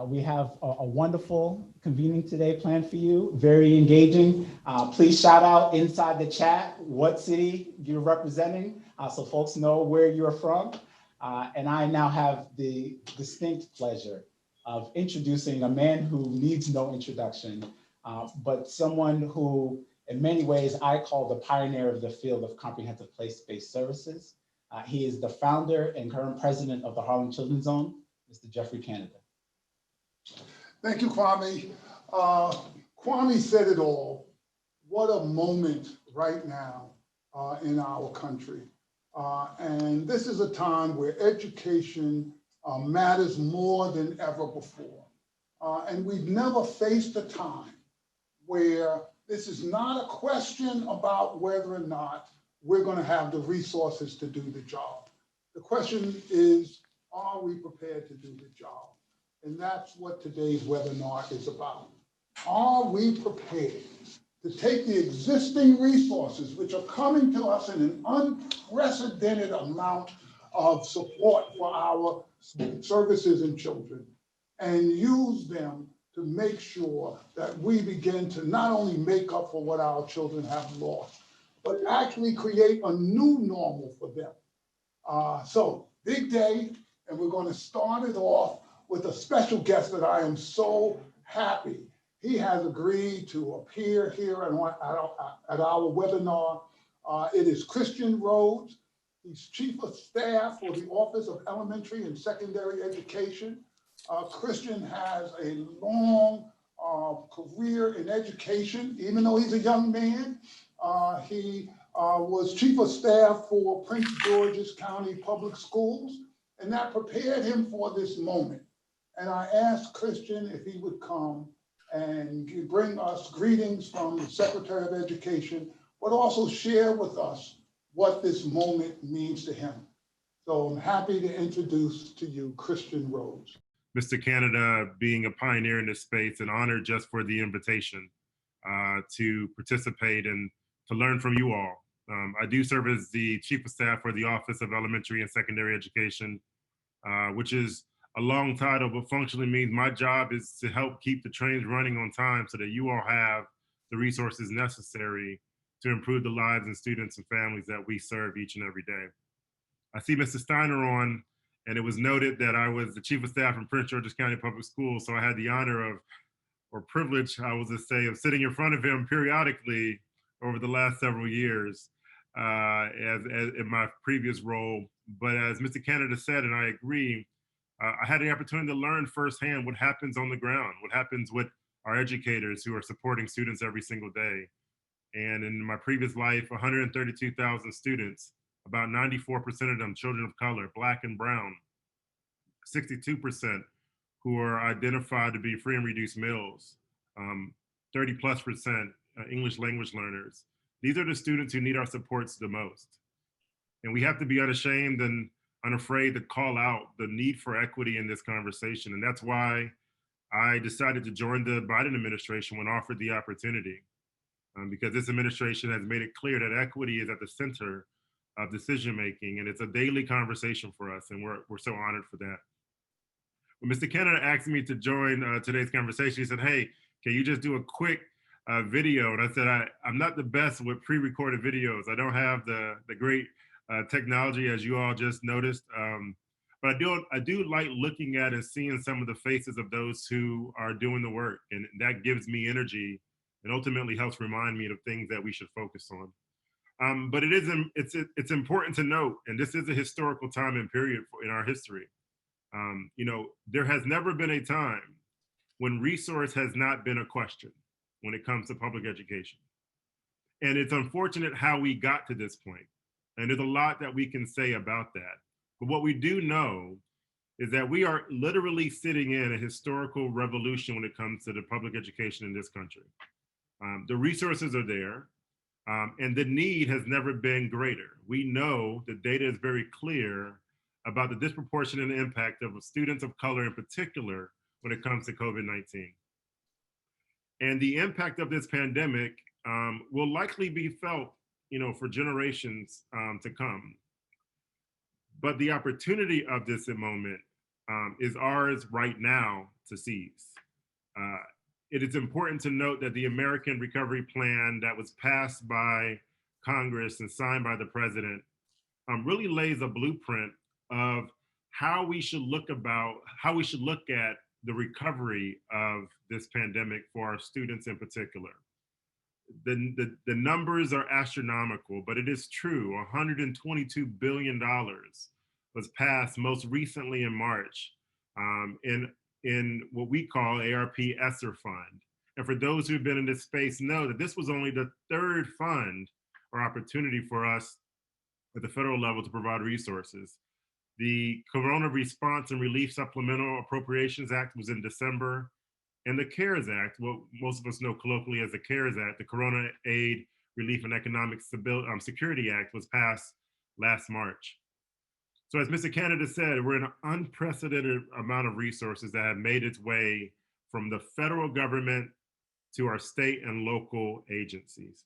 We have a wonderful convening today planned for you, very engaging. Please shout out inside the chat what city you're representing so folks know where you're from. And I now have the distinct pleasure of introducing a man who needs no introduction, but someone who in many ways I call the pioneer of the field of comprehensive place-based services. He is the founder and current president of the Harlem Children's Zone, Mr. Jeffrey Canada. Thank you, Kwame. Kwame said it all. What a moment right now in our country. And this is a time where education matters more than ever before. And we've never faced a time where this is not a question about whether or not we're going to have the resources to do the job. The question is, are we prepared to do the job? And that's what today's webinar is about. Are we prepared to take the existing resources, which are coming to us in an unprecedented amount of support for our services and children, and use them to make sure that we begin to not only make up for what our children have lost, but actually create a new normal for them. So big day, and we're going to start it off with a special guest that I am so happy he has agreed to appear here at our webinar. It is Christian Rhodes. He's Chief of Staff for the Office of Elementary and Secondary Education. Christian has a long career in education, even though he's a young man. He was Chief of Staff for Prince George's County Public Schools, and that prepared him for this moment. And I asked Christian if he would come and bring us greetings from the Secretary of Education, but also share with us what this moment means to him. So I'm happy to introduce to you Christian Rhodes. Mr. Canada, being a pioneer in this space, an honor just for the invitation to participate and to learn from you all. I do serve as the Chief of Staff for the Office of Elementary and Secondary Education, which is a long title, but functionally means my job is to help keep the trains running on time so that you all have the resources necessary to improve the lives and students and families that we serve each and every day. I see Mr. Steiner on, and it was noted that I was the Chief of Staff in Prince George's County Public Schools, so I had the honor of, or privilege, I was to say, of sitting in front of him periodically over the last several years as in my previous role. But as Mr. Canada said, and I agree, I had the opportunity to learn firsthand what happens on the ground, what happens with our educators who are supporting students every single day. And in my previous life, 132,000 students, about 94% of them children of color, Black and brown, 62% who are identified to be free and reduced meals, 30+% English language learners. These are the students who need our supports the most. And we have to be unashamed and unafraid to call out the need for equity in this conversation. And that's why I decided to join the Biden administration when offered the opportunity, because this administration has made it clear that equity is at the center of decision-making, and it's a daily conversation for us, and we're so honored for that. When Mr. Canada asked me to join today's conversation, he said, hey, can you just do a quick video? And I said, I'm not the best with pre-recorded videos. I don't have the great technology, as you all just noticed. But I do like looking at and seeing some of the faces of those who are doing the work. And that gives me energy and ultimately helps remind me of things that we should focus on. But it's important to note, and this is a historical time and period in our history. There has never been a time when resource has not been a question when it comes to public education. And it's unfortunate how we got to this point. And there's a lot that we can say about that. But what we do know is that we are literally sitting in a historical revolution when it comes to the public education in this country. The resources are there, and the need has never been greater. We know the data is very clear about the disproportionate impact of students of color in particular when it comes to COVID-19. And the impact of this pandemic will likely be felt, for generations to come. But the opportunity of this moment is ours right now to seize. It is important to note that the American Recovery Plan that was passed by Congress and signed by the president really lays a blueprint of how we should look at the recovery of this pandemic for our students in particular. The numbers are astronomical, but it is true. $122 billion was passed most recently in March in what we call ARP ESSER fund. And for those who've been in this space know that this was only the third fund or opportunity for us at the federal level to provide resources. The Corona Response and Relief Supplemental Appropriations Act was in December, and the CARES Act, what most of us know colloquially as the CARES Act, the Corona Aid, Relief, and Economic Security Act, was passed last March. So as Mr. Canada said, we're in an unprecedented amount of resources that have made its way from the federal government to our state and local agencies.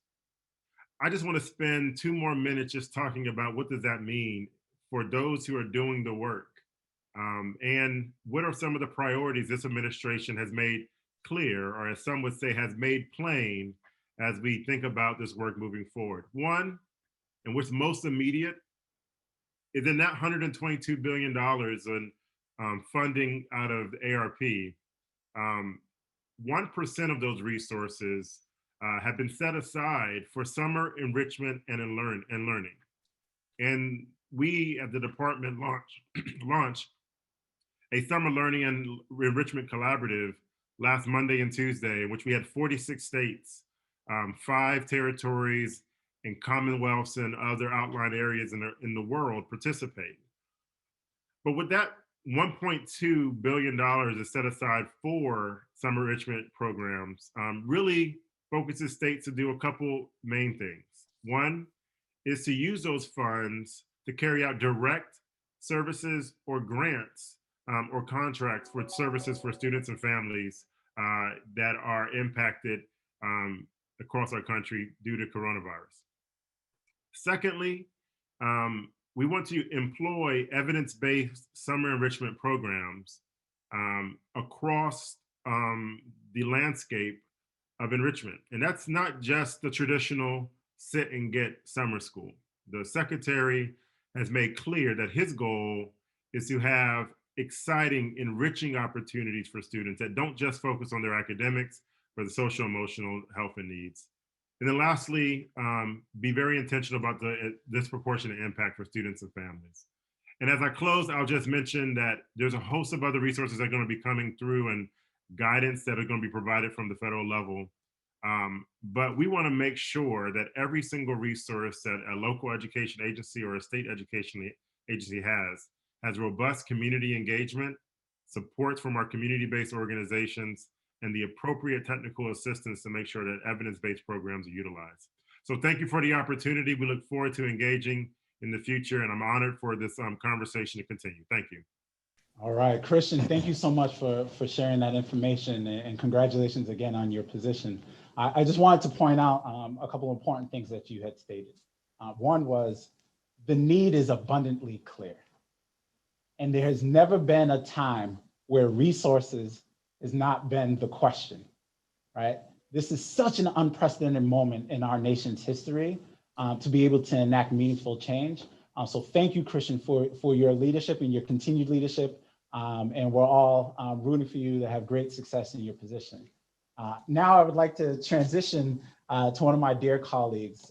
I just want to spend 2 more minutes just talking about what does that mean for those who are doing the work, and what are some of the priorities this administration has made clear, or as some would say, has made plain as we think about this work moving forward. One, and what's most immediate, is in that $122 billion in funding out of the ARP, 1% of those resources have been set aside for summer enrichment and learning. And we at the department launched a summer learning and enrichment collaborative last Monday and Tuesday, in which we had 46 states, 5 territories, and commonwealths and other outlying areas in the world participate. But with that $1.2 billion is set aside for summer enrichment programs, really focuses states to do a couple main things. One is to use those funds to carry out direct services or grants or contracts for services for students and families that are impacted across our country due to coronavirus. Secondly, we want to employ evidence-based summer enrichment programs across the landscape of enrichment. And that's not just the traditional sit and get summer school. The secretary has made clear that his goal is to have exciting, enriching opportunities for students that don't just focus on their academics, but the social, emotional health and needs. And then lastly, be very intentional about the disproportionate impact for students and families. And as I close, I'll just mention that there's a host of other resources that are going to be coming through and guidance that are going to be provided from the federal level. But we want to make sure that every single resource that a local education agency or a state education agency has robust community engagement, support from our community-based organizations, and the appropriate technical assistance to make sure that evidence-based programs are utilized. So thank you for the opportunity. We look forward to engaging in the future, and I'm honored for this conversation to continue. Thank you. All right, Christian, thank you so much for sharing that information, and congratulations again on your position. I just wanted to point out a couple of important things that you had stated. One was the need is abundantly clear. And there has never been a time where resources has not been the question, right? This is such an unprecedented moment in our nation's history to be able to enact meaningful change. So thank you, Christian, for your leadership and your continued leadership. And we're all rooting for you to have great success in your position. Now I would like to transition to one of my dear colleagues,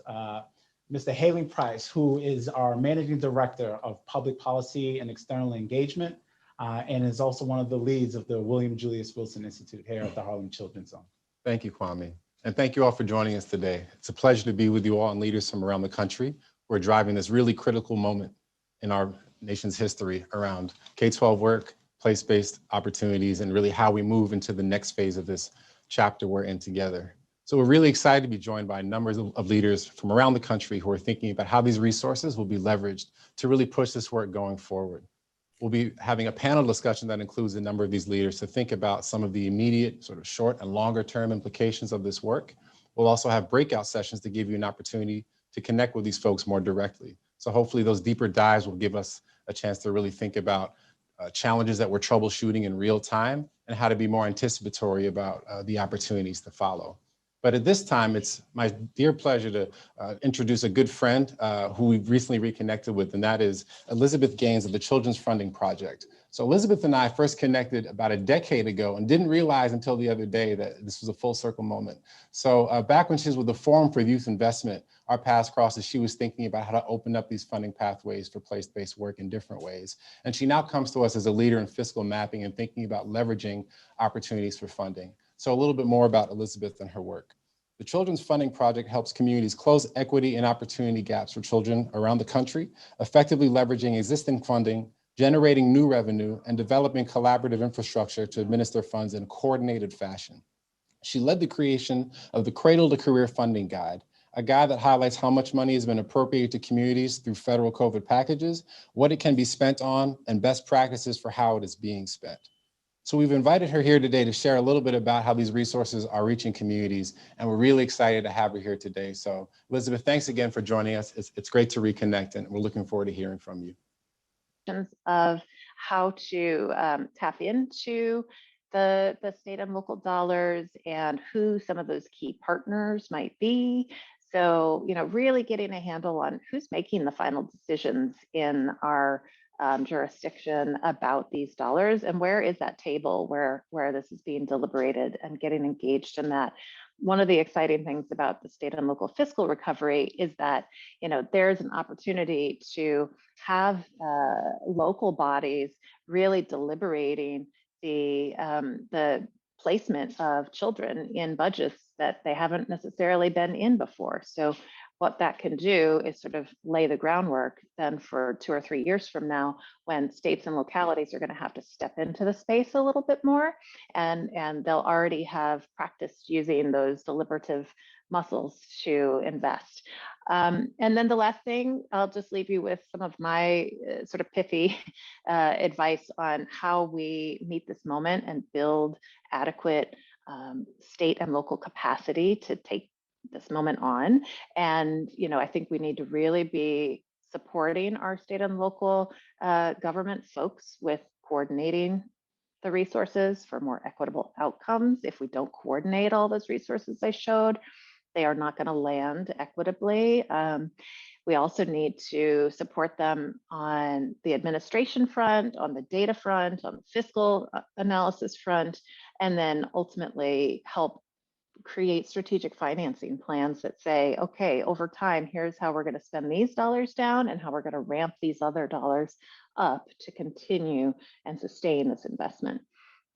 Mr. Hailing Price, who is our Managing Director of Public Policy and External Engagement, and is also one of the leads of the William Julius Wilson Institute here at the Harlem Children's Zone. Thank you, Kwame. And thank you all for joining us today. It's a pleasure to be with you all and leaders from around the country who are driving this really critical moment in our nation's history around K-12 work, place-based opportunities, and really how we move into the next phase of this chapter we're in together. So we're really excited to be joined by numbers of leaders from around the country who are thinking about how these resources will be leveraged to really push this work going forward. We'll be having a panel discussion that includes a number of these leaders to think about some of the immediate sort of short and longer term implications of this work. We'll also have breakout sessions to give you an opportunity to connect with these folks more directly. So hopefully those deeper dives will give us a chance to really think about challenges that we're troubleshooting in real time, and how to be more anticipatory about the opportunities to follow. But at this time, it's my dear pleasure to introduce a good friend who we've recently reconnected with, and that is Elizabeth Gaines of the Children's Funding Project. So Elizabeth and I first connected about a decade ago and didn't realize until the other day that this was a full circle moment. So back when she was with the Forum for Youth Investment, our paths crossed as she was thinking about how to open up these funding pathways for place-based work in different ways. And she now comes to us as a leader in fiscal mapping and thinking about leveraging opportunities for funding. So a little bit more about Elizabeth and her work. The Children's Funding Project helps communities close equity and opportunity gaps for children around the country, effectively leveraging existing funding, generating new revenue, and developing collaborative infrastructure to administer funds in a coordinated fashion. She led the creation of the Cradle to Career Funding Guide, a guide that highlights how much money has been appropriated to communities through federal COVID packages, what it can be spent on, and best practices for how it is being spent. So we've invited her here today to share a little bit about how these resources are reaching communities, and we're really excited to have her here today. So Elizabeth, thanks again for joining us. It's great to reconnect, and we're looking forward to hearing from you. Of how to tap into the state and local dollars and who some of those key partners might be. So, really getting a handle on who's making the final decisions in our jurisdiction about these dollars, and where is that table where this is being deliberated, and getting engaged in that. One of the exciting things about the state and local fiscal recovery is that there's an opportunity to have local bodies really deliberating the placement of children in budgets that they haven't necessarily been in before. So what that can do is sort of lay the groundwork then for 2 or 3 years from now, when states and localities are going to have to step into the space a little bit more, and they'll already have practiced using those deliberative muscles to invest. And then the last thing, I'll just leave you with some of my sort of pithy advice on how we meet this moment and build adequate state and local capacity to take this moment on. And I think we need to really be supporting our state and local government folks with coordinating the resources for more equitable outcomes. If we don't coordinate all those resources I showed, they are not going to land equitably. We also need to support them on the administration front, on the data front, on the fiscal analysis front, and then ultimately help create strategic financing plans that say, okay, over time, here's how we're going to spend these dollars down and how we're going to ramp these other dollars up to continue and sustain this investment.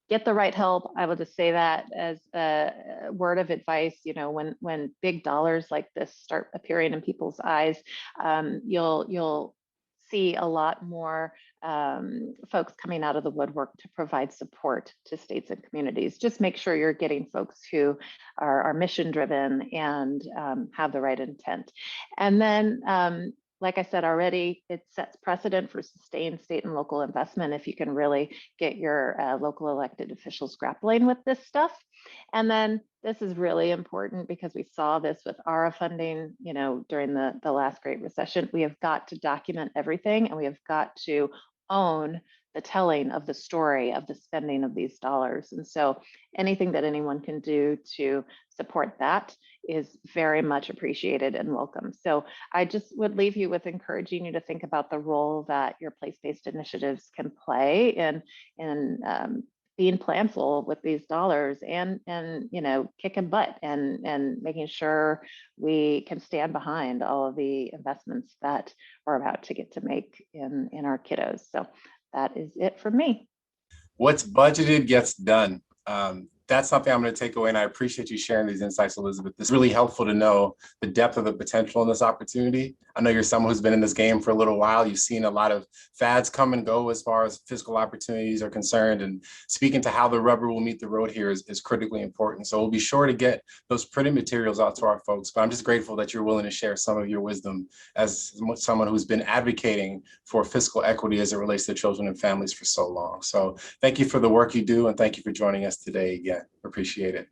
Get the right help. I will just say that as a word of advice. When big dollars like this start appearing in people's eyes, you'll see a lot more folks coming out of the woodwork to provide support to states and communities. Just make sure you're getting folks who are mission driven and have the right intent. And then, like I said already, it sets precedent for sustained state and local investment if you can really get your local elected officials grappling with this stuff. And then this is really important because we saw this with ARA funding, during the last Great Recession. We have got to document everything, and we have got to own the telling of the story of the spending of these dollars. And so anything that anyone can do to support that is very much appreciated and welcome. So I just would leave you with encouraging you to think about the role that your place-based initiatives can play in being planful with these dollars, and kicking butt and making sure we can stand behind all of the investments that we're about to get to make in our kiddos. So that is it from me. What's budgeted gets done. That's something I'm going to take away, and I appreciate you sharing these insights, Elizabeth. It's really helpful to know the depth of the potential in this opportunity. I know you're someone who's been in this game for a little while. You've seen a lot of fads come and go as far as fiscal opportunities are concerned, and speaking to how the rubber will meet the road here is critically important. So we'll be sure to get those printed materials out to our folks, but I'm just grateful that you're willing to share some of your wisdom as someone who's been advocating for fiscal equity as it relates to children and families for so long. So thank you for the work you do, and thank you for joining us today again. Appreciate it.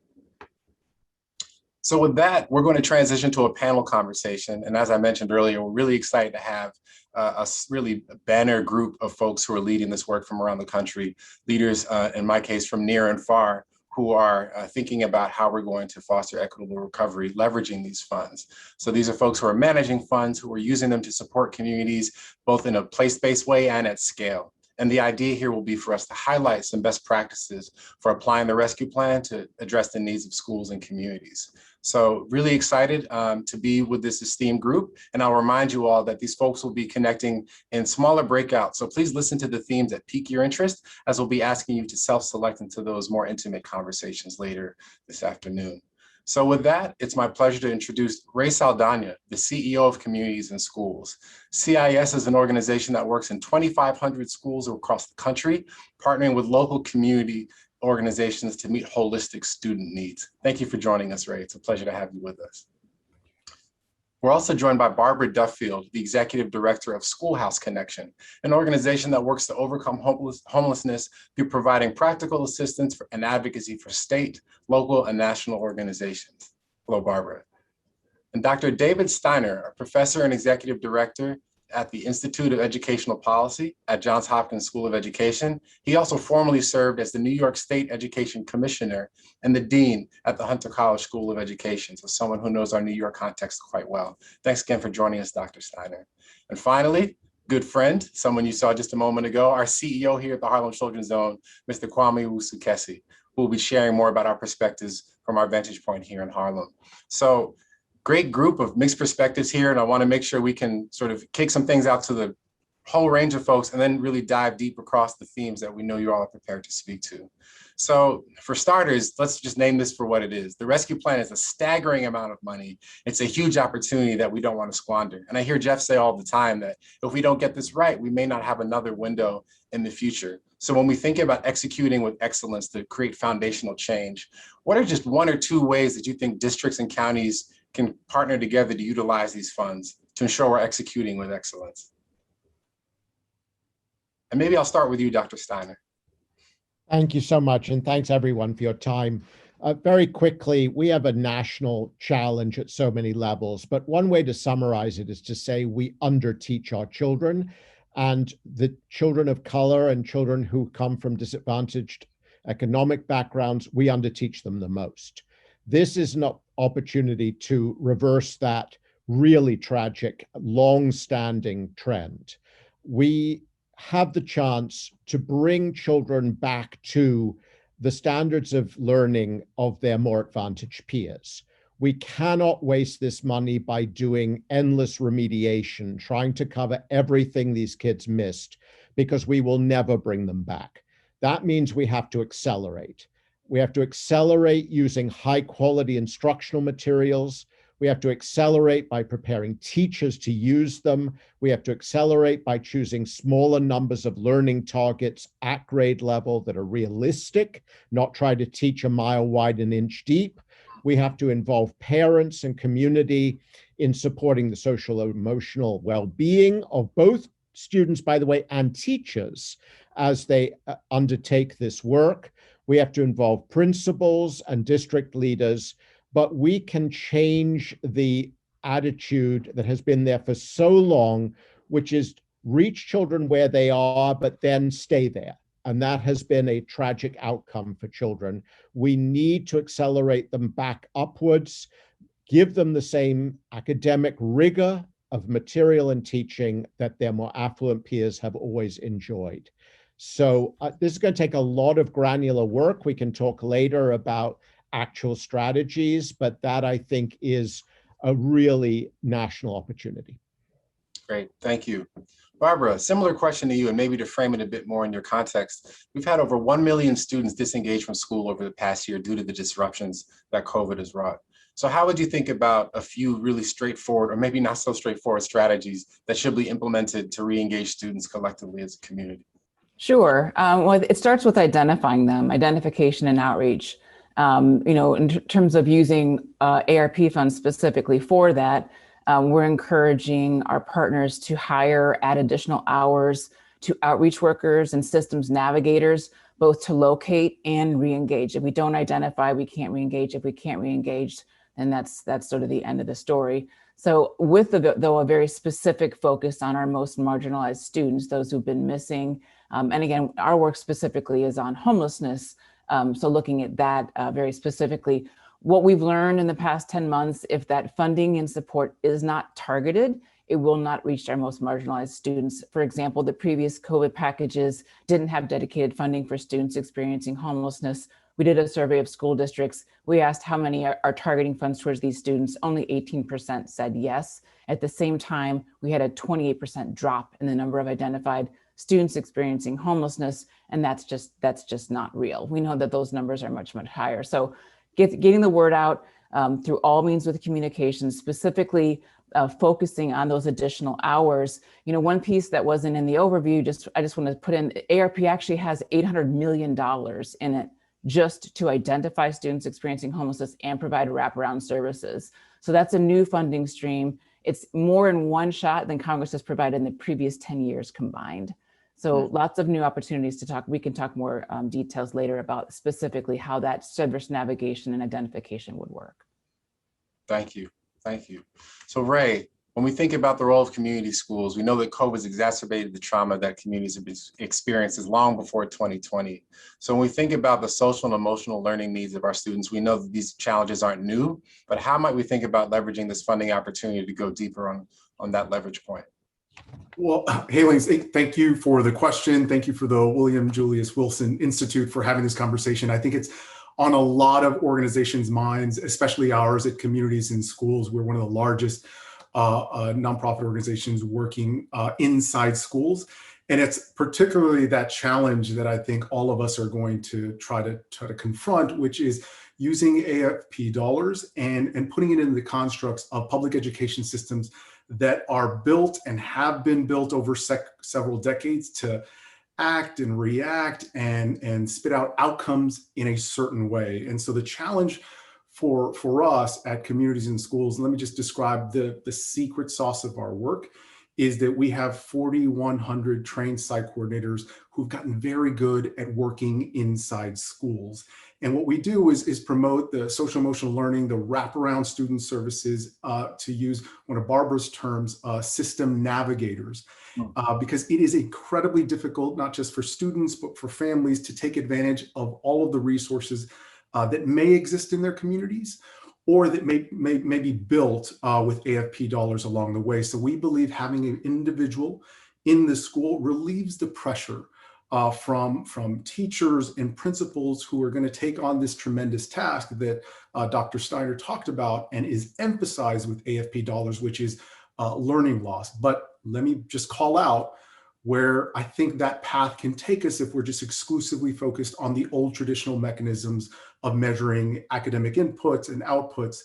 So with that, we're going to transition to a panel conversation. And as I mentioned earlier, we're really excited to have a really banner group of folks who are leading this work from around the country, leaders, in my case, from near and far, who are thinking about how we're going to foster equitable recovery, leveraging these funds. So these are folks who are managing funds, who are using them to support communities, both in a place-based way and at scale. And the idea here will be for us to highlight some best practices for applying the rescue plan to address the needs of schools and communities. So really excited to be with this esteemed group. And I'll remind you all that these folks will be connecting in smaller breakouts. So please listen to the themes that pique your interest, as we'll be asking you to self-select into those more intimate conversations later this afternoon. So with that, it's my pleasure to introduce Ray Saldana, the CEO of Communities in Schools. CIS is an organization that works in 2,500 schools across the country, partnering with local community organizations to meet holistic student needs. Thank you for joining us, Ray. It's a pleasure to have you with us. We're also joined by Barbara Duffield, the Executive Director of Schoolhouse Connection, an organization that works to overcome homelessness through providing practical assistance and advocacy for state, local, and national organizations. Hello, Barbara. And Dr. David Steiner, a professor and Executive Director at the Institute of Educational Policy at Johns Hopkins School of Education. He also formerly served as the New York State Education Commissioner and the Dean at the Hunter College School of Education. So someone who knows our New York context quite well. Thanks again for joining us, Dr. Steiner. And finally, good friend, someone you saw just a moment ago, our CEO here at the Harlem Children's Zone, Mr. Kwame Wusukesi, who will be sharing more about our perspectives from our vantage point here in Harlem. So, great group of mixed perspectives here, and I want to make sure we can sort of kick some things out to the whole range of folks and then really dive deep across the themes that we know you all are prepared to speak to. So for starters, let's just name this for what it is. The rescue plan is a staggering amount of money. It's a huge opportunity that we don't want to squander. And I hear Jeff say all the time that if we don't get this right, we may not have another window in the future. So when we think about executing with excellence to create foundational change, what are just one or two ways that you think districts and counties can partner together to utilize these funds to ensure we're executing with excellence? And maybe I'll start with you, Dr. Steiner. Thank you so much, and thanks everyone for your time. Very quickly, we have a national challenge at so many levels, but one way to summarize it is to say we underteach our children, and the children of color and children who come from disadvantaged economic backgrounds, we underteach them the most. This is an opportunity to reverse that really tragic, long-standing trend. We have the chance to bring children back to the standards of learning of their more advantaged peers. We cannot waste this money by doing endless remediation, trying to cover everything these kids missed, because we will never bring them back. That means we have to accelerate. We have to accelerate using high quality instructional materials. We have to accelerate by preparing teachers to use them. We have to accelerate by choosing smaller numbers of learning targets at grade level that are realistic, not try to teach a mile wide, an inch deep. We have to involve parents and community in supporting the social and emotional well-being of both students, by the way, and teachers as they undertake this work. We have to involve principals and district leaders, but we can change the attitude that has been there for so long, which is reach children where they are, but then stay there. And that has been a tragic outcome for children. We need to accelerate them back upwards, give them the same academic rigor of material and teaching that their more affluent peers have always enjoyed. So this is going to take a lot of granular work. We can talk later about actual strategies, but that I think is a really national opportunity. Great, thank you. Barbara, similar question to you, and maybe to frame it a bit more in your context. We've had over 1 million students disengaged from school over the past year due to the disruptions that COVID has wrought. So how would you think about a few really straightforward, or maybe not so straightforward, strategies that should be implemented to re-engage students collectively as a community? Sure. Well, it starts with identifying them, identification and outreach. In terms of using ARP funds specifically for that, we're encouraging our partners to add additional hours to outreach workers and systems navigators, both to locate and re-engage. If we don't identify, we can't re-engage. If we can't re-engage, and that's sort of the end of the story. So with though a very specific focus on our most marginalized students, those who've been missing, and again, our work specifically is on homelessness. So looking at that very specifically, what we've learned in the past 10 months, if that funding and support is not targeted, it will not reach our most marginalized students. For example, the previous COVID packages didn't have dedicated funding for students experiencing homelessness. We did a survey of school districts. We asked how many are targeting funds towards these students. Only 18% said yes. At the same time, we had a 28% drop in the number of identified students experiencing homelessness, and that's just not real. We know that those numbers are much, much higher. So getting the word out through all means with communication, specifically focusing on those additional hours. You know, one piece that wasn't in the overview, I just want to put in, ARP actually has $800 million in it just to identify students experiencing homelessness and provide wraparound services. So that's a new funding stream. It's more in one shot than Congress has provided in the previous 10 years combined. So lots of new opportunities to talk. We can talk more details later about specifically how that service navigation and identification would work. Thank you. Thank you. So Ray, when we think about the role of community schools, we know that COVID has exacerbated the trauma that communities have experienced long before 2020. So when we think about the social and emotional learning needs of our students, we know that these challenges aren't new, but how might we think about leveraging this funding opportunity to go deeper on that leverage point? Well, Hailings, thank you for the question. Thank you for the William Julius Wilson Institute for having this conversation. I think it's on a lot of organizations' minds, especially ours at Communities in Schools. We're one of the largest nonprofit organizations working inside schools. And it's particularly that challenge that I think all of us are going to try to confront, which is using AFP dollars and putting it into the constructs of public education systems that are built and have been built over several decades to act and react and spit out outcomes in a certain way. And so the challenge for us at Communities in Schools, let me just describe the secret sauce of our work, is that we have 4,100 trained site coordinators who've gotten very good at working inside schools. And what we do is promote the social emotional learning, the wraparound student services, to use one of Barbara's terms, system navigators, because it is incredibly difficult, not just for students, but for families to take advantage of all of the resources that may exist in their communities, or that may be built with AFP dollars along the way. So we believe having an individual in the school relieves the pressure from teachers and principals who are going to take on this tremendous task that Dr. Steiner talked about and is emphasized with AFP dollars, which is learning loss. But let me just call out where I think that path can take us if we're just exclusively focused on the old traditional mechanisms of measuring academic inputs and outputs.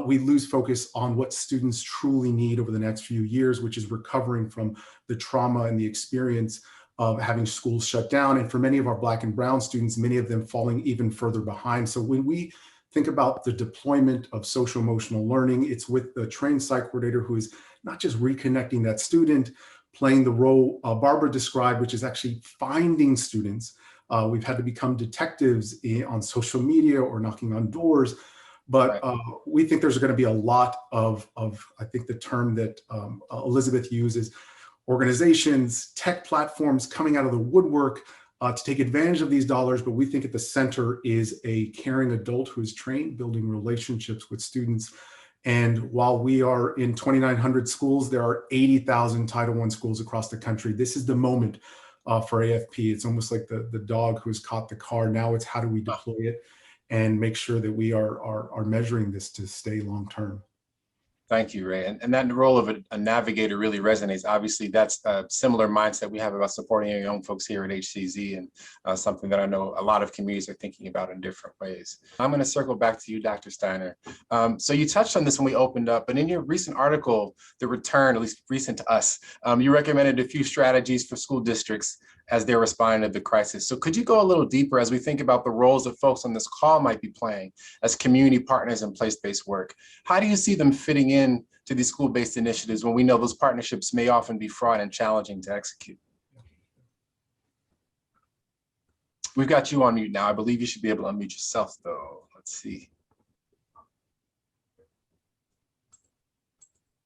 We lose focus on what students truly need over the next few years, which is recovering from the trauma and the experience of having schools shut down. And for many of our Black and Brown students, many of them falling even further behind. So when we think about the deployment of social emotional learning, it's with the trained site coordinator who is not just reconnecting that student, playing the role Barbara described, which is actually finding students. We've had to become detectives on social media or knocking on doors, but we think there's going to be a lot of I think the term that Elizabeth uses, organizations, tech platforms coming out of the woodwork to take advantage of these dollars. But we think at the center is a caring adult who is trained, building relationships with students. And while we are in 2,900 schools, there are 80,000 Title I schools across the country. This is the moment for AFP. It's almost like the dog who's caught the car. Now it's how do we deploy it and make sure that we are measuring this to stay long-term. Thank you, Ray. And that role of a navigator really resonates. Obviously, that's a similar mindset we have about supporting our young folks here at HCZ, and something that I know a lot of communities are thinking about in different ways. I'm going to circle back to you, Dr. Steiner. So you touched on this when we opened up, but in your recent article, The Return, at least recent to us, you recommended a few strategies for school districts as they're responding to the crisis. So could you go a little deeper as we think about the roles that folks on this call might be playing as community partners in place-based work? How do you see them fitting in to these school-based initiatives when we know those partnerships may often be fraught and challenging to execute? We've got you on mute now. I believe you should be able to unmute yourself though. Let's see.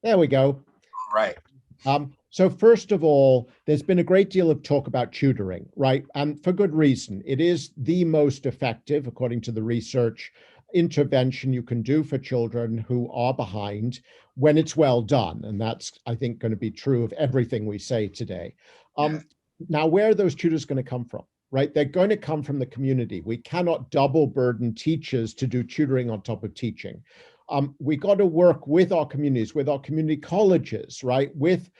There we go. Right. So first of all, there's been a great deal of talk about tutoring, right? And for good reason. It is the most effective, according to the research, intervention you can do for children who are behind when it's well done. And that's, I think, going to be true of everything we say today. Now, where are those tutors going to come from, right? They're going to come from the community. We cannot double burden teachers to do tutoring on top of teaching. We got to work with our communities, with our community colleges, right? With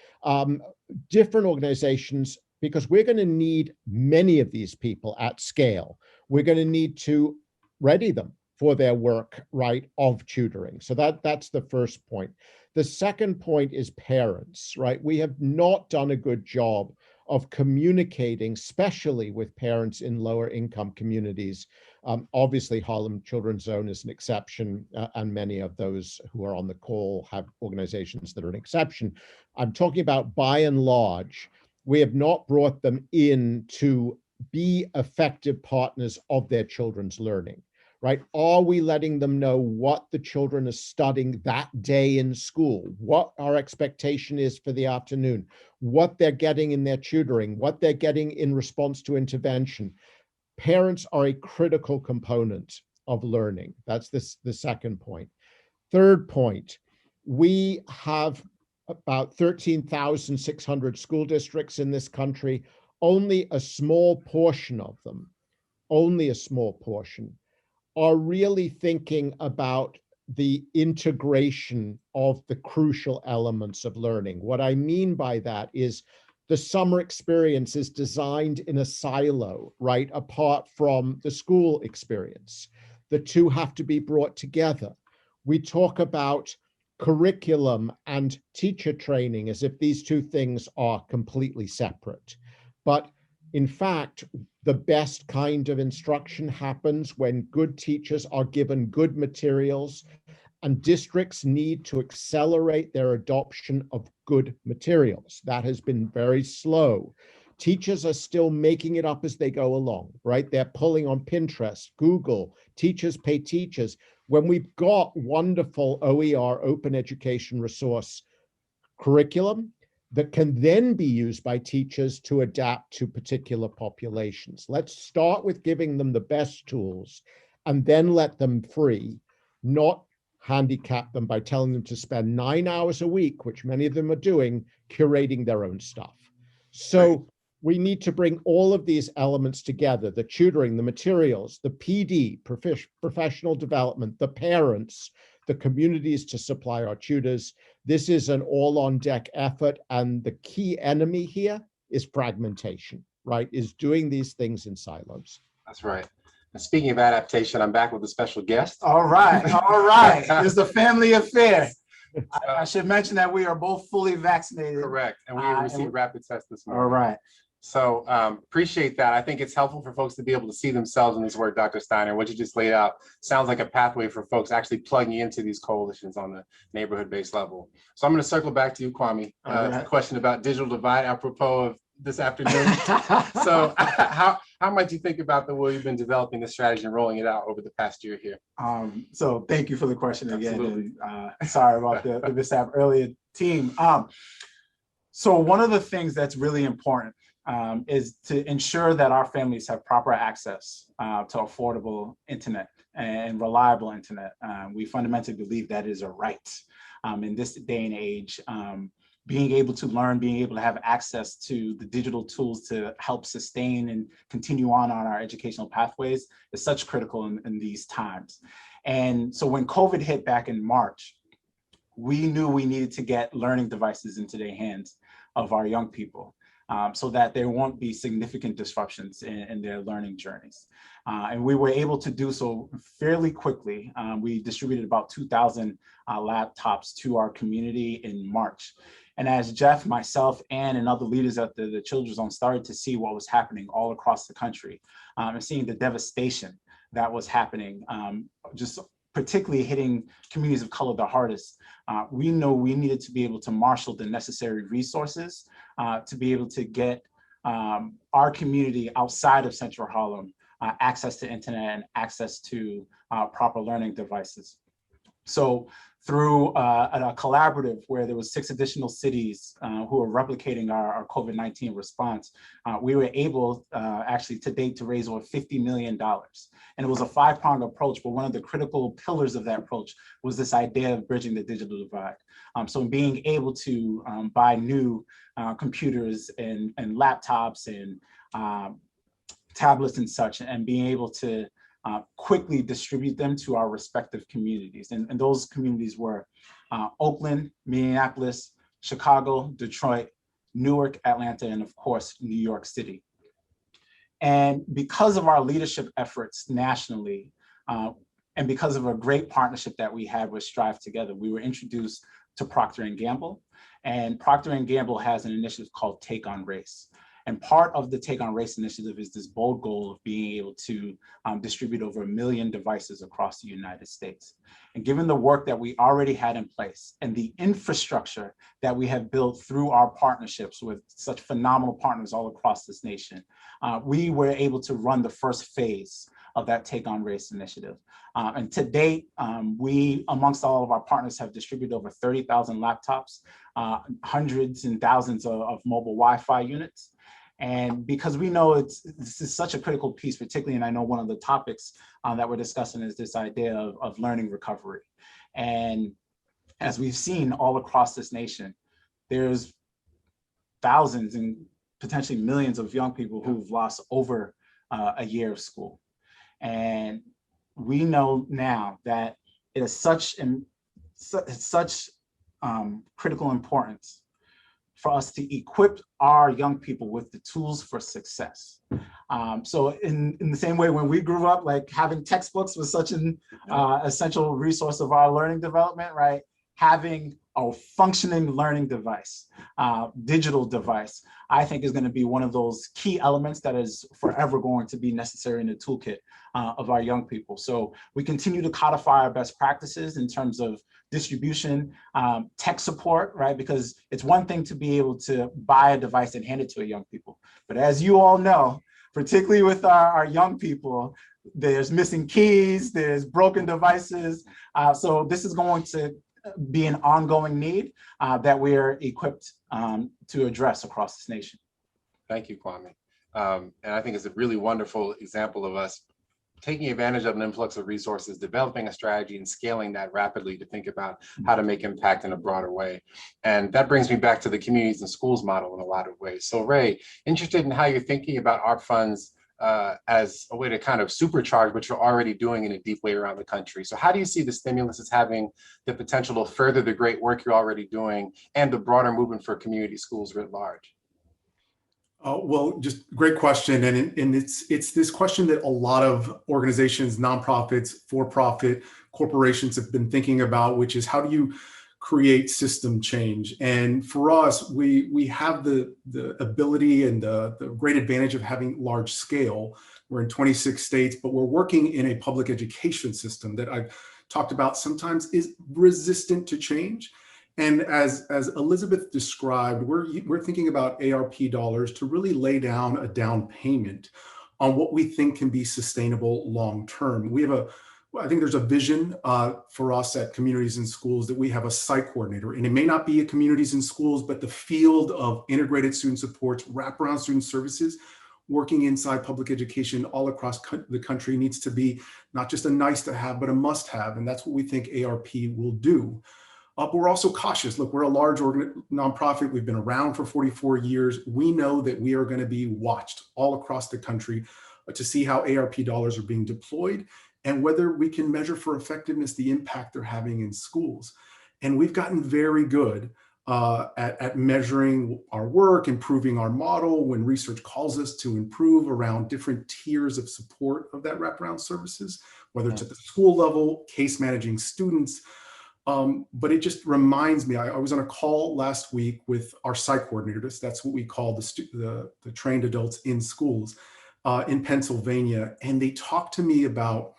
different organizations, because we're going to need many of these people at scale. We're going to need to ready them for their work, right, of tutoring. So that's the first point. The second point is parents, right? We have not done a good job of communicating, especially with parents in lower income communities. Obviously, Harlem Children's Zone is an exception, and many of those who are on the call have organizations that are an exception. I'm talking about, by and large, we have not brought them in to be effective partners of their children's learning, right? Are we letting them know what the children are studying that day in school, what our expectation is for the afternoon, what they're getting in their tutoring, what they're getting in response to intervention? Parents are a critical component of learning. That's the second point. Third point, we have about 13,600 school districts in this country. Only a small portion of them, only a small portion, are really thinking about the integration of the crucial elements of learning. What I mean by that is the summer experience is designed in a silo, right, apart from the school experience. The two have to be brought together. We talk about curriculum and teacher training as if these two things are completely separate. But in fact, the best kind of instruction happens when good teachers are given good materials, and districts need to accelerate their adoption of good materials. That has been very slow. Teachers are still making it up as they go along, right? They're pulling on Pinterest, Google, teachers pay teachers. When we've got wonderful OER, open education resource curriculum that can then be used by teachers to adapt to particular populations. Let's start with giving them the best tools and then let them free, not handicap them by telling them to spend 9 hours a week, which many of them are doing, curating their own stuff. So we need to bring all of these elements together: the tutoring, the materials, the PD, professional development, the parents, the communities to supply our tutors. This is an all-on-deck effort, and the key enemy here is fragmentation, right? Is doing these things in silos. That's right. And speaking of adaptation, I'm back with a special guest. All right, all right. It's a family affair. I should mention that we are both fully vaccinated. Correct, and we received rapid tests this morning. All right. So appreciate that. I think it's helpful for folks to be able to see themselves in this work, Dr. Steiner. What you just laid out sounds like a pathway for folks actually plugging into these coalitions on the neighborhood-based level. So I'm going to circle back to you, Kwame. A question about digital divide apropos of this afternoon. So how might you think about the way you've been developing this strategy and rolling it out over the past year here? So thank you for the question again. Absolutely. And, sorry about the mishap earlier, team. So one of the things that's really important is to ensure that our families have proper access to affordable internet and reliable internet. We fundamentally believe that is a right in this day and age. Being able to learn, being able to have access to the digital tools to help sustain and continue on our educational pathways is such critical in these times. And so when COVID hit back in March, we knew we needed to get learning devices into the hands of our young people so that there won't be significant disruptions in their learning journeys. And we were able to do so fairly quickly. We distributed about 2,000 laptops to our community in March. And as Jeff, myself, and other leaders at the Children's Zone started to see what was happening all across the country and seeing the devastation that was happening, just particularly hitting communities of color the hardest, we know we needed to be able to marshal the necessary resources to be able to get our community outside of Central Harlem access to internet and access to proper learning devices. So through a collaborative where there was 6 additional cities who are replicating our COVID-19 response, we were able actually to date to raise over $50 million. And it was a 5-pronged approach, but one of the critical pillars of that approach was this idea of bridging the digital divide. So being able to buy new computers and laptops and tablets and such, and being able to quickly distribute them to our respective communities. And those communities were Oakland, Minneapolis, Chicago, Detroit, Newark, Atlanta, and of course, New York City. And because of our leadership efforts nationally, and because of a great partnership that we had with Strive Together, we were introduced to Procter & Gamble. And Procter & Gamble has an initiative called Take on Race. And part of the Take on Race initiative is this bold goal of being able to distribute over 1 million devices across the United States. And given the work that we already had in place and the infrastructure that we have built through our partnerships with such phenomenal partners all across this nation, we were able to run the first phase of that Take on Race initiative. And to date, we, amongst all of our partners, have distributed over 30,000 laptops, hundreds and thousands of mobile Wi-Fi units. And because we know this is such a critical piece, particularly, and I know one of the topics that we're discussing is this idea of learning recovery. And as we've seen all across this nation, there's thousands and potentially millions of young people who've lost over a year of school. And we know now that it is such critical importance for us to equip our young people with the tools for success. So in the same way, when we grew up, like having textbooks was such an essential resource of our learning development, right? Having a functioning learning device, digital device, I think is going to be one of those key elements that is forever going to be necessary in the toolkit of our young people. So we continue to codify our best practices in terms of distribution, tech support, right? Because it's one thing to be able to buy a device and hand it to a young people. But as you all know, particularly with our young people, there's missing keys, there's broken devices. So this is going to be an ongoing need that we are equipped to address across this nation. Thank you, Kwame. And I think it's a really wonderful example of us taking advantage of an influx of resources, developing a strategy and scaling that rapidly to think about how to make impact in a broader way. And that brings me back to the communities and schools model in a lot of ways. So Ray, interested in how you're thinking about ARP funds as a way to kind of supercharge what you're already doing in a deep way around the country. So how do you see the stimulus as having the potential to further the great work you're already doing and the broader movement for community schools writ large? Well, just great question. And it's this question that a lot of organizations, nonprofits, for-profit corporations have been thinking about, which is how do you create system change? And for us, we have the ability and the great advantage of having large scale. We're in 26 states, but we're working in a public education system that I've talked about sometimes is resistant to change. And as Elizabeth described, we're thinking about ARP dollars to really lay down a down payment on what we think can be sustainable long-term. I think there's a vision for us at Communities in Schools that we have a site coordinator, and it may not be at Communities in Schools, but the field of integrated student supports, wraparound student services, working inside public education all across the country needs to be not just a nice to have, but a must have. And that's what we think ARP will do. But we're also cautious. Look, we're a large nonprofit. We've been around for 44 years. We know that we are going to be watched all across the country to see how ARP dollars are being deployed and whether we can measure for effectiveness the impact they're having in schools. And we've gotten very good at measuring our work, improving our model when research calls us to improve around different tiers of support of that wraparound services, whether it's at the school level, case managing students. But it just reminds me, I was on a call last week with our site coordinators. That's what we call the trained adults in schools in Pennsylvania. And they talked to me about,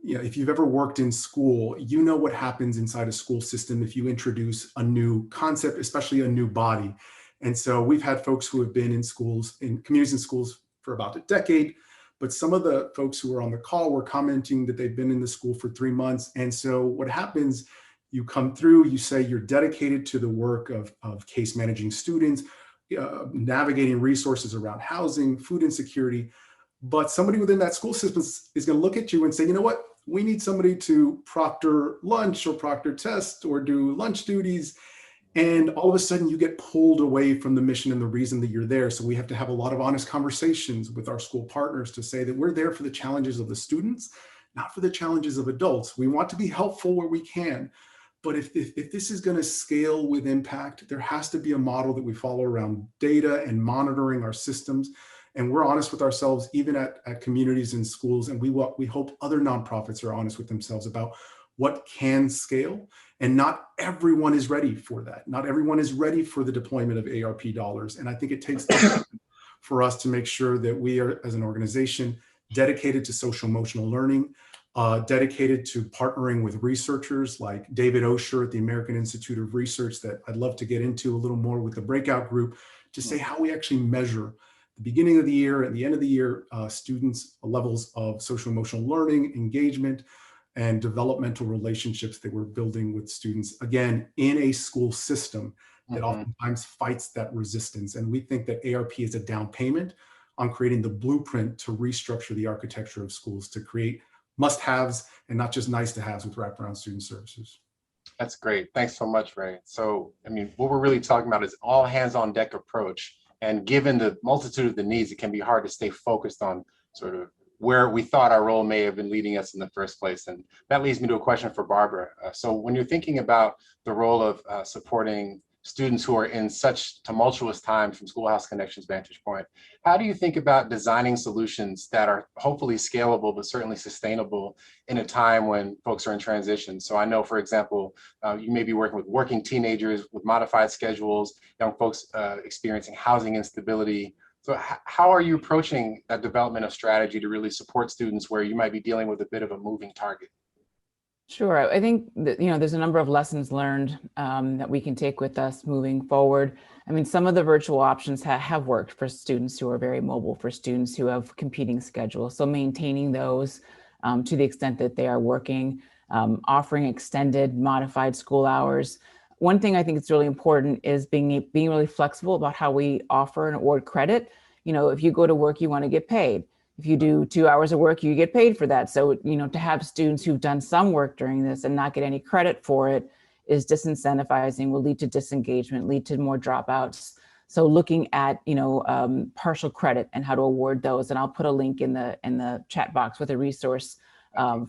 if you've ever worked in school, you know what happens inside a school system if you introduce a new concept, especially a new body. And so we've had folks who have been in schools, in communities and schools for about a decade, but some of the folks who were on the call were commenting that they've been in the school for 3 months. And so what happens, you come through, you say you're dedicated to the work of case managing students, navigating resources around housing, food insecurity, but somebody within that school system is going to look at you and say, you know what, we need somebody to proctor lunch or proctor tests or do lunch duties. And all of a sudden you get pulled away from the mission and the reason that you're there. So we have to have a lot of honest conversations with our school partners to say that we're there for the challenges of the students, not for the challenges of adults. We want to be helpful where we can. But if this is going to scale with impact, there has to be a model that we follow around data and monitoring our systems. And we're honest with ourselves, even at communities and schools. And we hope other nonprofits are honest with themselves about what can scale. And not everyone is ready for that. Not everyone is ready for the deployment of ARP dollars. And I think it takes for us to make sure that we are, as an organization, dedicated to social emotional learning, dedicated to partnering with researchers like David Osher at the American Institute of Research, that I'd love to get into a little more with the breakout group, to say how we actually measure the beginning of the year and the end of the year, students' levels of social emotional learning, engagement, and developmental relationships that we're building with students, again, in a school system that oftentimes fights that resistance. And we think that ARP is a down payment on creating the blueprint to restructure the architecture of schools to create must-haves and not just nice-to-haves with wraparound student services. That's great. Thanks so much, Ray. So, I mean, what we're really talking about is all hands on deck approach. And given the multitude of the needs, it can be hard to stay focused on sort of where we thought our role may have been leading us in the first place. And that leads me to a question for Barbara. So when you're thinking about the role of supporting students who are in such tumultuous times from Schoolhouse Connections' vantage point, how do you think about designing solutions that are hopefully scalable, but certainly sustainable in a time when folks are in transition? So I know, for example, you may be working with working teenagers with modified schedules, young folks experiencing housing instability. So how are you approaching that development of strategy to really support students where you might be dealing with a bit of a moving target? Sure. I think that, there's a number of lessons learned that we can take with us moving forward. I mean, some of the virtual options have worked for students who are very mobile, for students who have competing schedules. So maintaining those to the extent that they are working, offering extended modified school hours. One thing I think is really important is being really flexible about how we offer and award credit. If you go to work, you want to get paid. If you do 2 hours of work, you get paid for that. So, to have students who've done some work during this and not get any credit for it is disincentivizing, will lead to disengagement, lead to more dropouts. So looking at, partial credit and how to award those. And I'll put a link in the chat box with a resource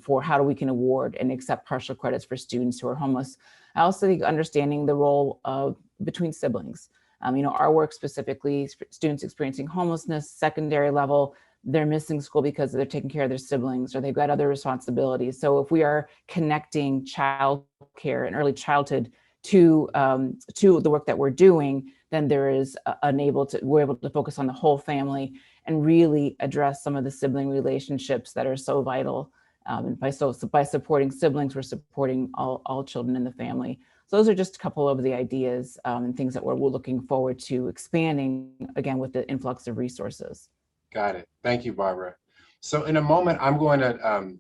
for how we can award and accept partial credits for students who are homeless. I also think understanding the role of between siblings. Our work specifically, students experiencing homelessness, secondary level, they're missing school because they're taking care of their siblings or they've got other responsibilities. So if we are connecting child care and early childhood to the work that we're doing, then we're able to focus on the whole family and really address some of the sibling relationships that are so vital. And by supporting siblings, we're supporting all children in the family. So those are just a couple of the ideas and things that we're looking forward to expanding, again, with the influx of resources. Got it. Thank you, Barbara. So in a moment, I'm going to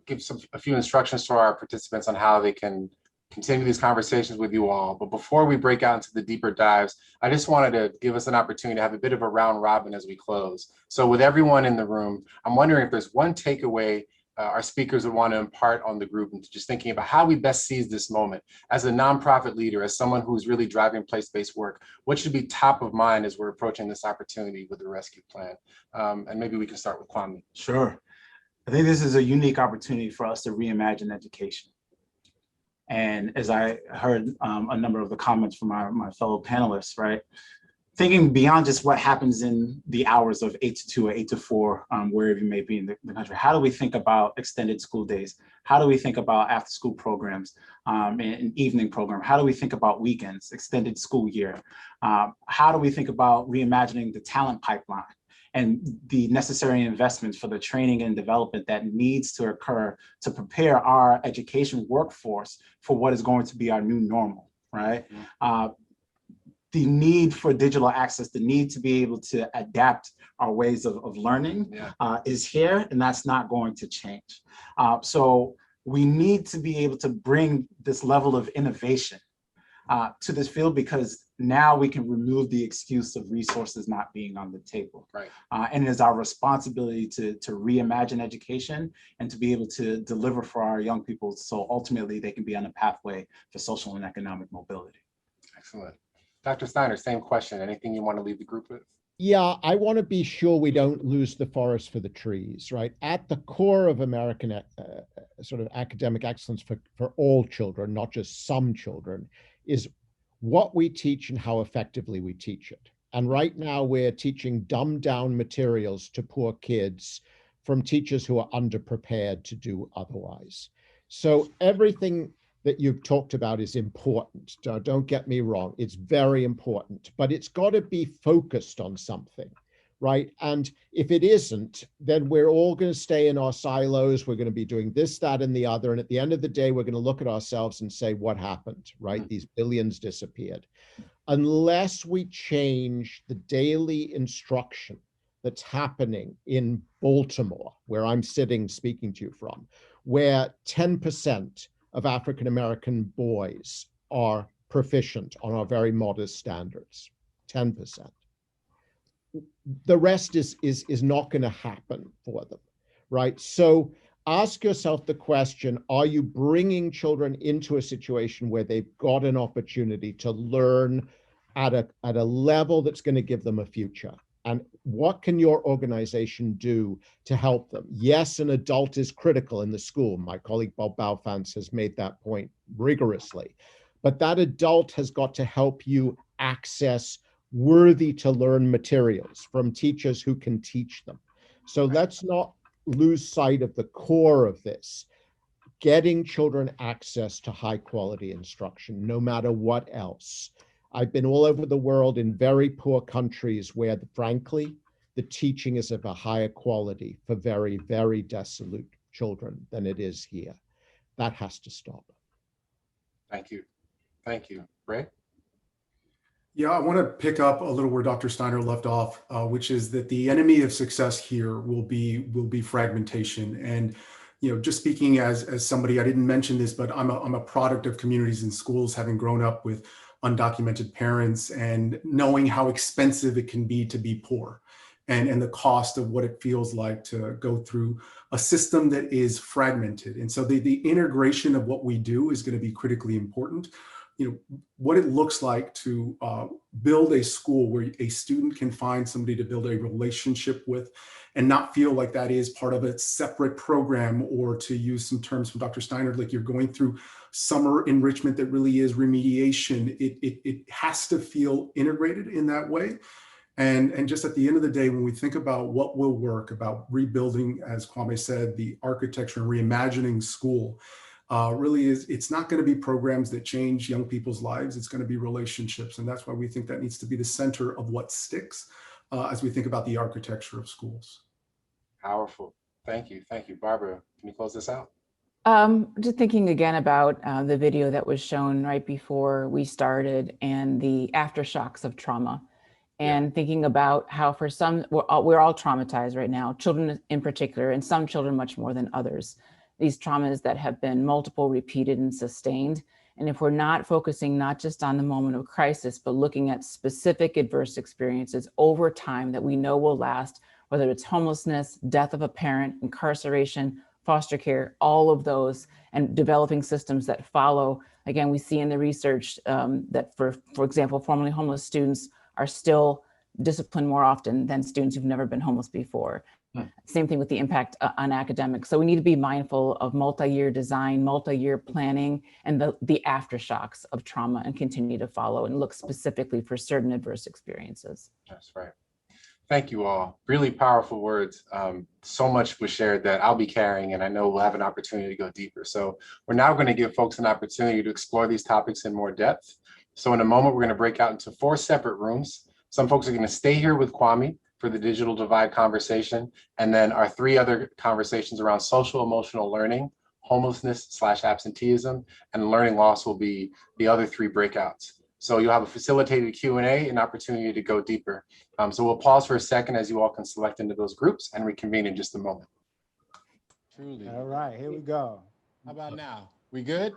give a few instructions to our participants on how they can continue these conversations with you all. But before we break out into the deeper dives, I just wanted to give us an opportunity to have a bit of a round robin as we close. So with everyone in the room, I'm wondering if there's one takeaway our speakers would want to impart on the group, and just thinking about how we best seize this moment. As a nonprofit leader, as someone who's really driving place-based work, what should be top of mind as we're approaching this opportunity with the rescue plan? And maybe we can start with Kwame. Sure. I think this is a unique opportunity for us to reimagine education. And as I heard a number of the comments from my fellow panelists, right? Thinking beyond just what happens in the hours of 8 to 2 or 8 to 4, wherever you may be in the country, how do we think about extended school days? How do we think about after school programs and evening program? How do we think about weekends, extended school year? How do we think about reimagining the talent pipeline and the necessary investments for the training and development that needs to occur to prepare our education workforce for what is going to be our new normal, right? the need for digital access, the need to be able to adapt our ways of learning is here, and that's not going to change. So we need to be able to bring this level of innovation to this field, because now we can remove the excuse of resources not being on the table. Right. And it is our responsibility to reimagine education and to be able to deliver for our young people, so ultimately they can be on a pathway for social and economic mobility. Excellent. Dr. Steiner, same question. Anything you want to leave the group with? Yeah, I want to be sure we don't lose the forest for the trees, right? At the core of American sort of academic excellence for all children, not just some children, is what we teach and how effectively we teach it. And right now we're teaching dumbed down materials to poor kids from teachers who are underprepared to do otherwise. So everything that you've talked about is important. Don't get me wrong, it's very important, but it's got to be focused on something, right? And if it isn't, then we're all going to stay in our silos. We're going to be doing this, that, and the other. And at the end of the day, we're going to look at ourselves and say, what happened, right? These billions disappeared. Unless we change the daily instruction that's happening in Baltimore, where I'm sitting speaking to you from, where 10% of African-American boys are proficient on our very modest standards, 10%. The rest is not going to happen for them, right? So ask yourself the question, are you bringing children into a situation where they've got an opportunity to learn at a level that's going to give them a future? And what can your organization do to help them? Yes, an adult is critical in the school. My colleague Bob Balfans has made that point rigorously. But that adult has got to help you access worthy to learn materials from teachers who can teach them. So let's not lose sight of the core of this, getting children access to high quality instruction, no matter what else. I've been all over the world in very poor countries where, frankly, the teaching is of a higher quality for very, very desolate children than it is here. That has to stop. Thank you. Thank you. Ray? Yeah, I want to pick up a little where Dr. Steiner left off, which is that the enemy of success here will be fragmentation. And just speaking as somebody, I didn't mention this, but I'm a product of communities and schools, having grown up with undocumented parents and knowing how expensive it can be to be poor, and the cost of what it feels like to go through a system that is fragmented. And so the integration of what we do is going to be critically important. What it looks like to build a school where a student can find somebody to build a relationship with and not feel like that is part of a separate program, or to use some terms from Dr. Steiner, like you're going through summer enrichment that really is remediation. It has to feel integrated in that way. And just at the end of the day, when we think about what will work, about rebuilding, as Kwame said, the architecture and reimagining school, really it's not going to be programs that change young people's lives. It's going to be relationships. And that's why we think that needs to be the center of what sticks as we think about the architecture of schools. Powerful. Thank you. Thank you. Barbara, can you close this out? Just thinking again about the video that was shown right before we started and the aftershocks of trauma, and thinking about how for some, we're all traumatized right now, children in particular, and some children much more than others. These traumas that have been multiple, repeated, and sustained. And if we're not focusing not just on the moment of crisis, but looking at specific adverse experiences over time that we know will last, whether it's homelessness, death of a parent, incarceration, foster care, all of those, and developing systems that follow. Again, we see in the research that for example, formerly homeless students are still disciplined more often than students who've never been homeless before. Same thing with the impact on academics. So we need to be mindful of multi-year design, multi-year planning, and the aftershocks of trauma, and continue to follow and look specifically for certain adverse experiences. That's right. Thank you all. Really powerful words. So much was shared that I'll be carrying, and I know we'll have an opportunity to go deeper. So we're now going to give folks an opportunity to explore these topics in more depth. So in a moment, we're going to break out into 4 separate rooms. Some folks are going to stay here with Kwame for the digital divide conversation, and then our 3 other conversations around social emotional learning, homelessness / absenteeism, and learning loss will be the other 3 breakouts. So you'll have a facilitated Q&A, an opportunity to go deeper. So we'll pause for a second as you all can select into those groups and reconvene in just a moment. Truly. All right, here we go. How about now? We good?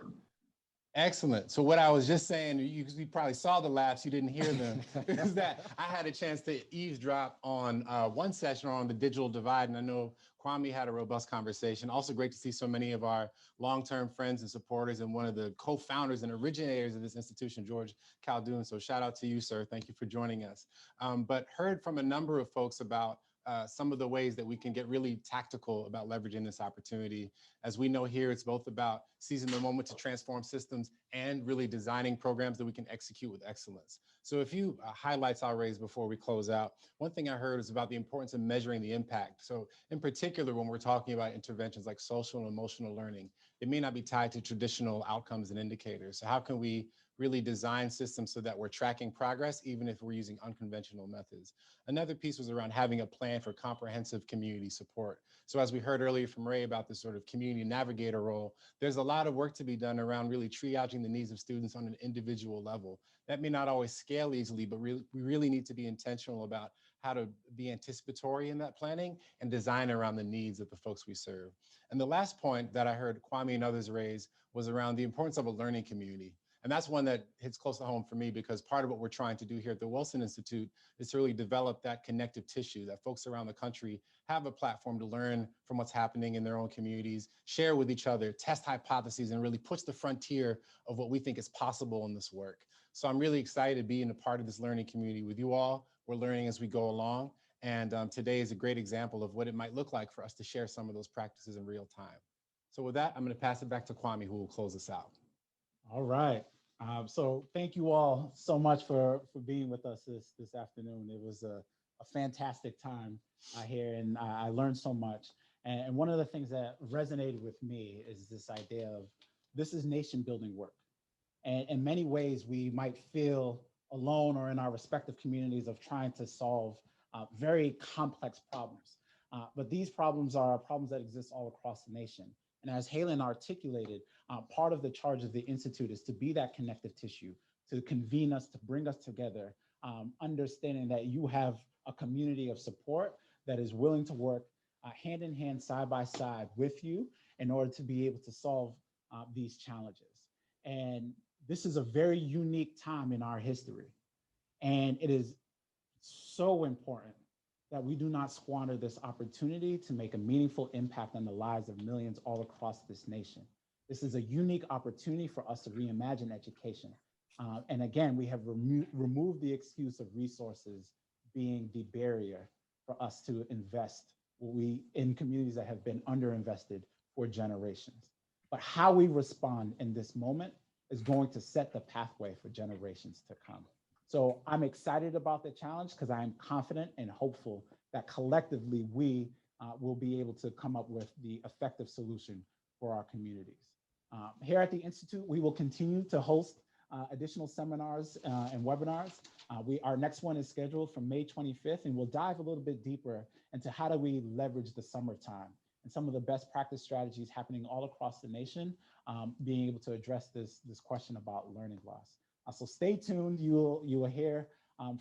Excellent. So what I was just saying, you probably saw the laughs, you didn't hear them, is that I had a chance to eavesdrop on one session on the digital divide, and I know Kwame had a robust conversation. Also great to see so many of our long-term friends and supporters and one of the co-founders and originators of this institution, George Caldoun. So shout out to you, sir. Thank you for joining us. But heard from a number of folks about some of the ways that we can get really tactical about leveraging this opportunity. As we know here, it's both about seizing the moment to transform systems and really designing programs that we can execute with excellence. So a few highlights I'll raise before we close out. One thing I heard is about the importance of measuring the impact. So in particular, when we're talking about interventions like social and emotional learning, it may not be tied to traditional outcomes and indicators. So how can we really design systems so that we're tracking progress, even if we're using unconventional methods? Another piece was around having a plan for comprehensive community support. So as we heard earlier from Ray about this sort of community navigator role, there's a lot of work to be done around really triaging the needs of students on an individual level. That may not always scale easily, but we really need to be intentional about how to be anticipatory in that planning and design around the needs of the folks we serve. And the last point that I heard Kwame and others raise was around the importance of a learning community. And that's one that hits close to home for me, because part of what we're trying to do here at the Wilson Institute is to really develop that connective tissue that folks around the country have a platform to learn from what's happening in their own communities, share with each other, test hypotheses, and really push the frontier of what we think is possible in this work. So I'm really excited to be in a part of this learning community with you all. We're learning as we go along. And today is a great example of what it might look like for us to share some of those practices in real time. So with that, I'm going to pass it back to Kwame, who will close us out. All right. So thank you all so much for being with us this afternoon. It was a fantastic time here, and I learned so much. And one of the things that resonated with me is this idea of this is nation building work. And in many ways, we might feel alone or in our respective communities of trying to solve very complex problems. But these problems are problems that exist all across the nation. And as Halen articulated, part of the charge of the Institute is to be that connective tissue, to convene us, to bring us together, understanding that you have a community of support that is willing to work hand in hand, side by side with you in order to be able to solve these challenges. And this is a very unique time in our history. And it is so important that we do not squander this opportunity to make a meaningful impact on the lives of millions all across this nation. This is a unique opportunity for us to reimagine education. And again, we have removed the excuse of resources being the barrier for us to invest in communities that have been underinvested for generations. But how we respond in this moment is going to set the pathway for generations to come. So I'm excited about the challenge because I'm confident and hopeful that collectively we will be able to come up with the effective solution for our communities. Here at the Institute, we will continue to host additional seminars and webinars. Our next one is scheduled for May 25th, and we'll dive a little bit deeper into how do we leverage the summertime and some of the best practice strategies happening all across the nation, being able to address this question about learning loss. So stay tuned. You will hear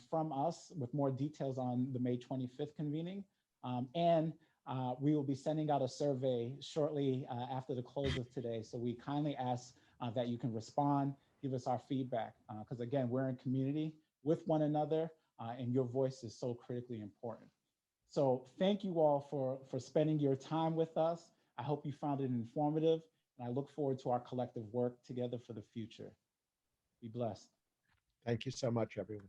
from us with more details on the May 25th convening. And we will be sending out a survey shortly after the close of today. So we kindly ask that you can respond, give us our feedback, because again, we're in community with one another, and your voice is so critically important. So thank you all for spending your time with us. I hope you found it informative, and I look forward to our collective work together for the future. Be blessed. Thank you so much, everyone.